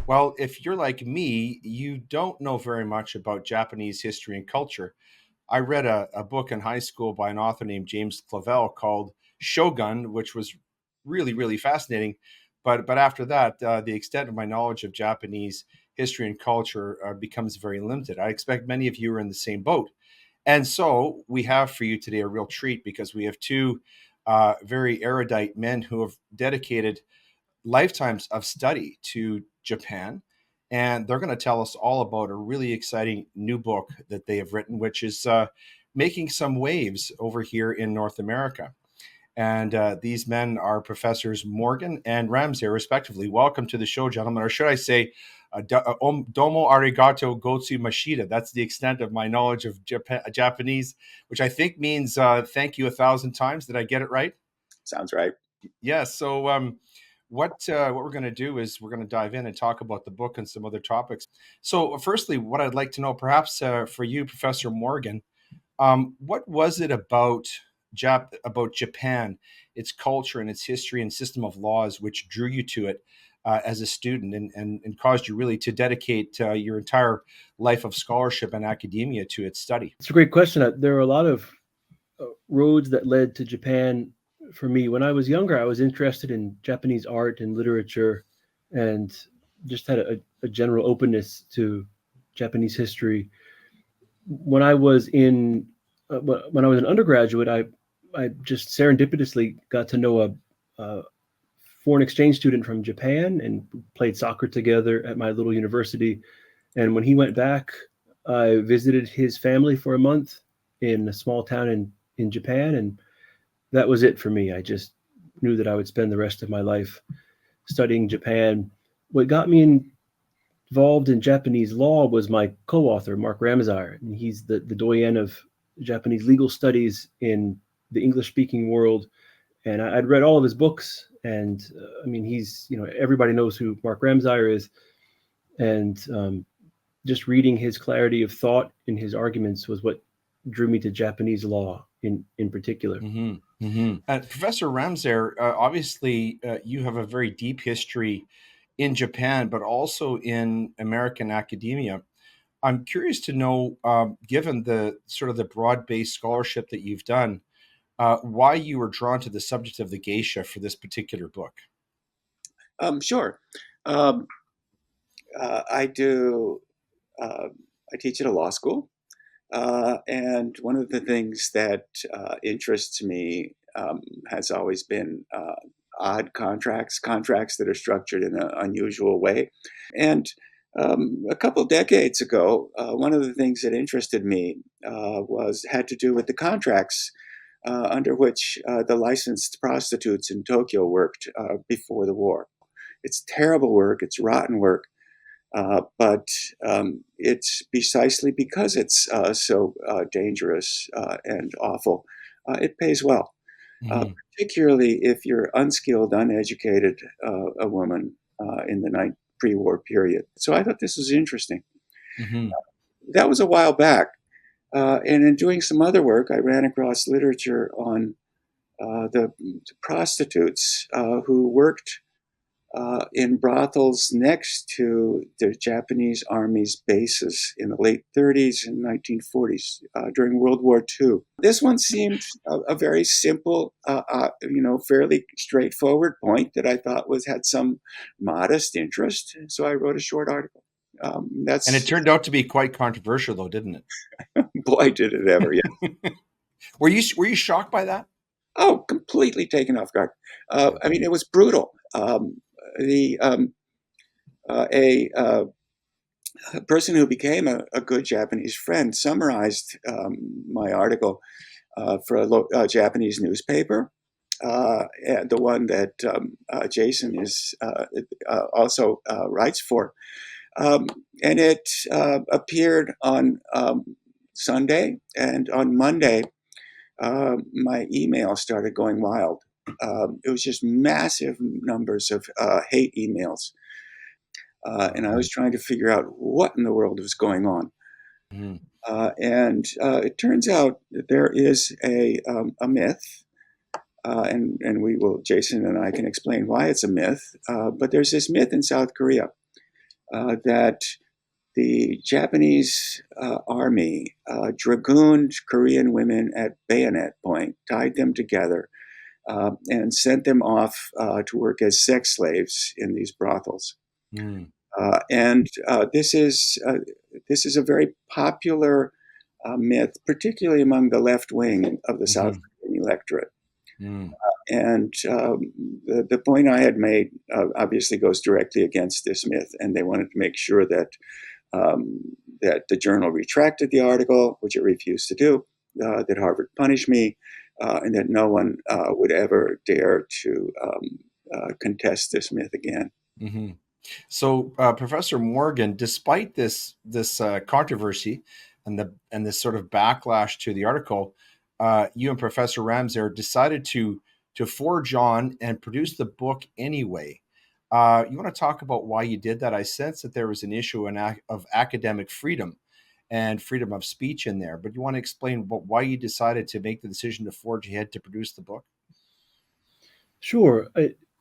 Well, if you're like me, you don't know very much about Japanese history and culture. I read a book in high school by an author named James Clavell called Shogun, which was really, really fascinating. But after that, the extent of my knowledge of Japanese history and culture becomes very limited. I expect many of you are in the same boat. And so we have for you today a real treat because we have two very erudite men who have dedicated lifetimes of study to Japan. And they're going to tell us all about a really exciting new book that they have written, which is making some waves over here in North America. And these men are Professors Morgan and Ramseyer, respectively. Welcome to the show, gentlemen. Or should I say, domo arigato gotsu mashita. That's the extent of my knowledge of Japanese, which I think means thank you 1,000 times. Did I get it right? Sounds right. Yeah. So what we're going to do is we're going to dive in and talk about the book and some other topics. So, firstly, what I'd like to know, perhaps for you, Professor Morgan, what was it about about Japan, its culture and its history and system of laws, which drew you to it as a student and caused you really to dedicate your entire life of scholarship and academia to its study? It's a great question. There are a lot of roads that led to Japan for me. When I was younger, I was interested in Japanese art and literature and just had a general openness to Japanese history. When I was an undergraduate, I just serendipitously got to know a foreign exchange student from Japan and played soccer together at my little university. And when he went back, I visited his family for a month in a small town in Japan, and that was it for me. I just knew that I would spend the rest of my life studying Japan. What got me involved in Japanese law was my co-author, Mark Ramseyer, and he's the doyen of Japanese legal studies in the English-speaking world. And I'd read all of his books, and I mean, everybody knows who Mark Ramseyer is, and just reading his clarity of thought in his arguments was what drew me to Japanese law in particular. Mm-hmm. Mm-hmm. Professor Ramser, obviously, you have a very deep history in Japan, but also in American academia. I'm curious to know, given the sort of the broad-based scholarship that you've done, why you were drawn to the subject of the geisha for this particular book. Sure. Um, I do. I teach at a law school, and one of the things that interests me has always been odd contracts that are structured in an unusual way. And a couple decades ago, one of the things that interested me had to do with the contracts under which the licensed prostitutes in Tokyo worked before the war. It's terrible work. It's rotten work. But it's precisely because it's so dangerous and awful, it pays well, Mm-hmm. particularly if you're unskilled, uneducated, a woman in the pre-war period. So I thought this was interesting. Mm-hmm. That was a while back. And in doing some other work, I ran across literature on the prostitutes who worked in brothels next to the Japanese Army's bases in the late 30s and 1940s during World War II. This one seemed a very simple, fairly straightforward point that I thought had some modest interest. So I wrote a short article. And it That's turned out to be quite controversial, though, didn't it? Boy, did it ever! Yeah. Were you shocked by that? Oh, completely taken off guard. Yeah. I mean, it was brutal. The a person who became a good Japanese friend summarized my article for a Japanese newspaper, the one that Jason is also writes for. And it appeared on Sunday, and on Monday, my email started going wild. It was just massive numbers of hate emails. And I was trying to figure out what in the world was going on. Mm-hmm. And it turns out that there is a myth, Jason and I can explain why it's a myth, but there's this myth in South Korea that the Japanese army dragooned Korean women at bayonet point, tied them together, and sent them off to work as sex slaves in these brothels. Mm. And this is a very popular myth, particularly among the left wing of the South Mhm. Korean electorate. Mm. And the point I had made obviously goes directly against this myth, and they wanted to make sure that that the journal retracted the article, which it refused to do, that Harvard punished me, and that no one would ever dare to contest this myth again. Mhm. So, Professor Morgan, despite this controversy and this sort of backlash to the article, you and Professor Ramseyer decided to forge on and produce the book anyway. You want to talk about why you did that? I sense that there was an issue of academic freedom and freedom of speech in there, but you want to explain why you decided to make the decision to forge ahead to produce the book? Sure.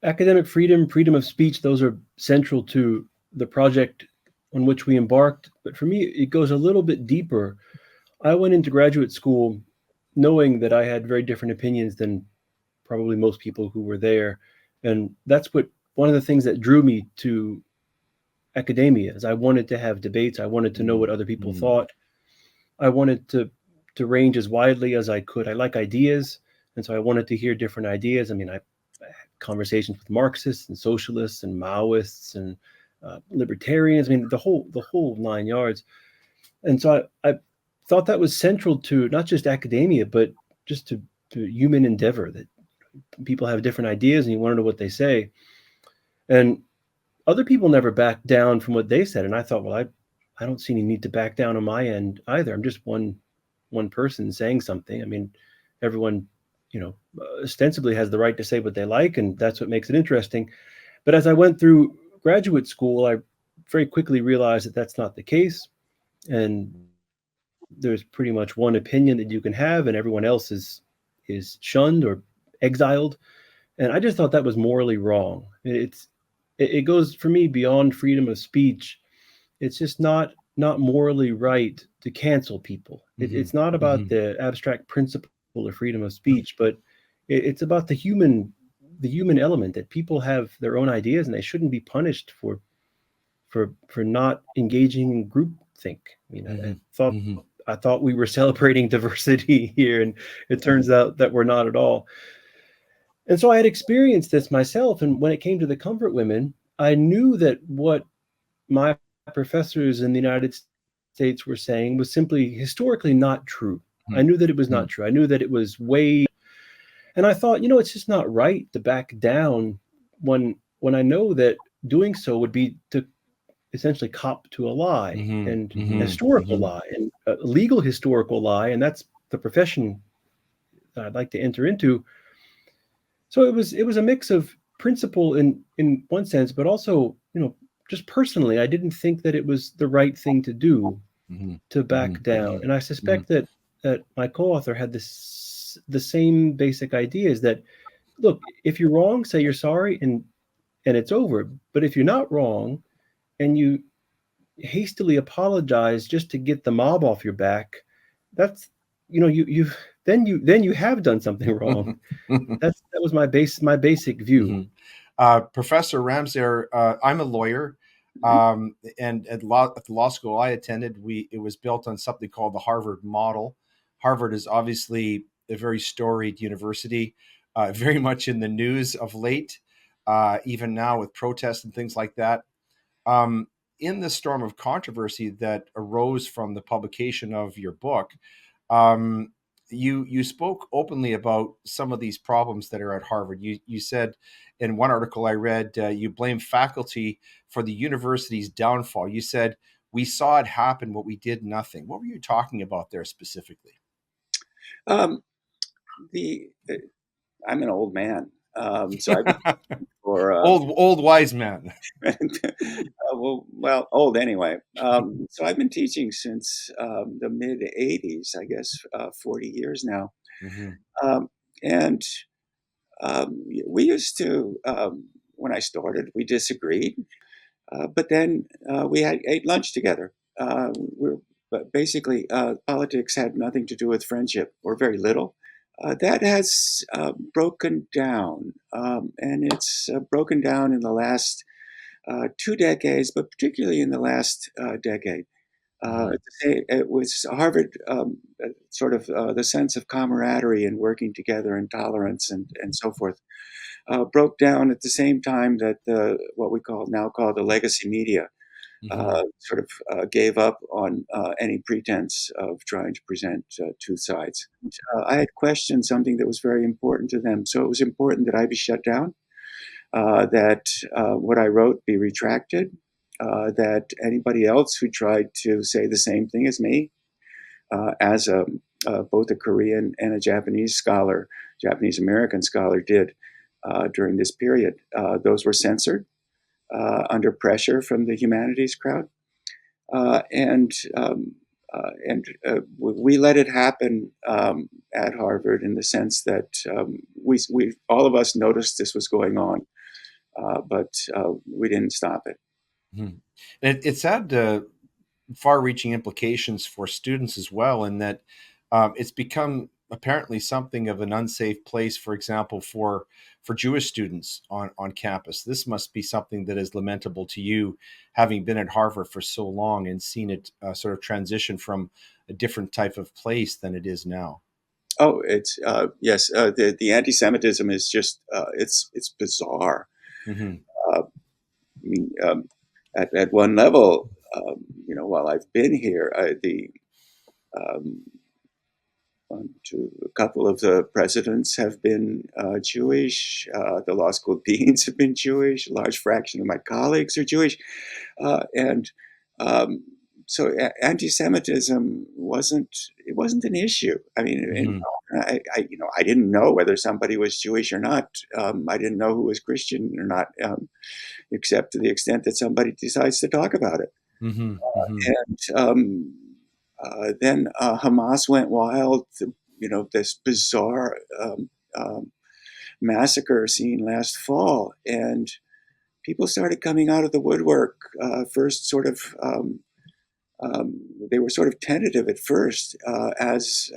Academic freedom, freedom of speech, those are central to the project on which we embarked. But for me, it goes a little bit deeper. I went into graduate school knowing that I had very different opinions than probably most people who were there. And that's what one of the things that drew me to academia is I wanted to have debates. I wanted to know what other people Mm. thought. I wanted to range as widely as I could. I like ideas, and so I wanted to hear different ideas. I mean, I had conversations with Marxists and socialists and Maoists and libertarians. I mean, the whole 9 yards. And so I thought that was central to not just academia, but just to human endeavor. That people have different ideas, and you want to know what they say. And other people never backed down from what they said, and I thought, well, I don't see any need to back down on my end either. I'm just one person saying something. I mean, everyone, ostensibly has the right to say what they like, and that's what makes it interesting. But as I went through graduate school, I very quickly realized that that's not the case, and there's pretty much one opinion that you can have, and everyone else is shunned or exiled. And I just thought that was morally wrong. It goes for me beyond freedom of speech. It's just not morally right to cancel people. Mhm. It's not about Mhm. the abstract principle of freedom of speech, but it's about the human element that people have their own ideas and they shouldn't be punished for not engaging in groupthink. I Mhm. thought Mhm. I thought we were celebrating diversity here, and it turns out that we're not at all. And so I had experienced this myself. And when it came to the comfort women, I knew that what my professors in the United States were saying was simply historically not true. I Mhm. knew that it was not Mhm. true. I knew that it was way, and I thought, it's just not right to back down when I know that doing so would be to essentially cop to a lie Mhm. and a Mhm. historical Mhm. lie and a legal historical lie, and that's the profession that I'd like to enter into. So it was a mix of principle in one sense, but also, just personally, I didn't think that it was the right thing to do Mhm. to back Mhm. down. Mhm. And I Mhm. suspect that my co-author had the same basic ideas that, look, if you're wrong, say you're sorry, and it's over. But if you're not wrong and you hastily apologize just to get the mob off your back, that's you have done something wrong. That was my basic view. Mhm. Professor Ramseyer, I'm a lawyer, Mhm. and at the law school I attended, it was built on something called the Harvard model. Harvard is obviously a very storied university, very much in the news of late, even now with protests and things like that. Um, in the storm of controversy that arose from the publication of your book, um, you spoke openly about some of these problems that are at Harvard. You said in one article I read, you blame faculty for the university's downfall. You said we saw it happen, but we did nothing. What were you talking about there specifically? Um, the I'm an old man, so I've been for Old wise man. old anyway. So I've been teaching since the mid '80s, I guess, 40 years now. Hmm. Um, and we used to, when I started, we disagreed. But then we ate lunch together. But basically, politics had nothing to do with friendship, or very little. That has broken down, and it's broken down in the last 2 decades, but particularly in the last decade. Hmm. It was Harvard, sort of the sense of camaraderie and working together and tolerance and so forth, broke down at the same time that what we call the legacy media Hmm. sort of gave up on any pretense of trying to present two sides. I had questioned something that was very important to them, so it was important that I be shut down, that what I wrote be retracted, that anybody else who tried to say the same thing as me, as both a Korean and a Japanese scholar, Japanese American scholar, did during this period, those were censored under pressure from the humanities crowd, and we let it happen at Harvard in the sense that we all of us noticed this was going on, but we didn't stop it. Hmm. It's had far-reaching implications for students as well, in that it's become apparently something of an unsafe place, for example, for Jewish students on campus. This must be something that is lamentable to you, having been at Harvard for so long and seen it sort of transition from a different type of place than it is now. Oh, it's yes. The anti-Semitism is just it's bizarre. Hmm. Uh, I mean, at one level, while I've been here, the um, a couple of the presidents have been Jewish. The law school deans have been Jewish. A large fraction of my colleagues are Jewish, and um, so anti-Semitism wasn't an issue. I mean, Hmm. I didn't know whether somebody was Jewish or not. I didn't know who was Christian or not, except to the extent that somebody decides to talk about it. Hmm. Hmm. And then Hamas went wild. This bizarre massacre seen last fall, and people started coming out of the woodwork. First, they were sort of tentative at first, as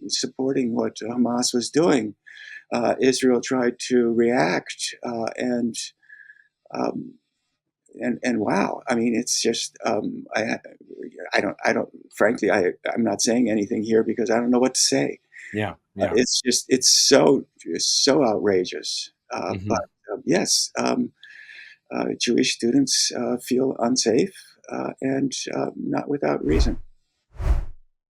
supporting what Hamas was doing. Israel tried to react, um, and wow, I mean, it's just frankly, I'm not saying anything here because I don't know what to say. Yeah. Yeah. It's so outrageous. But Hmm. yes, Jewish students feel unsafe, and not without reason.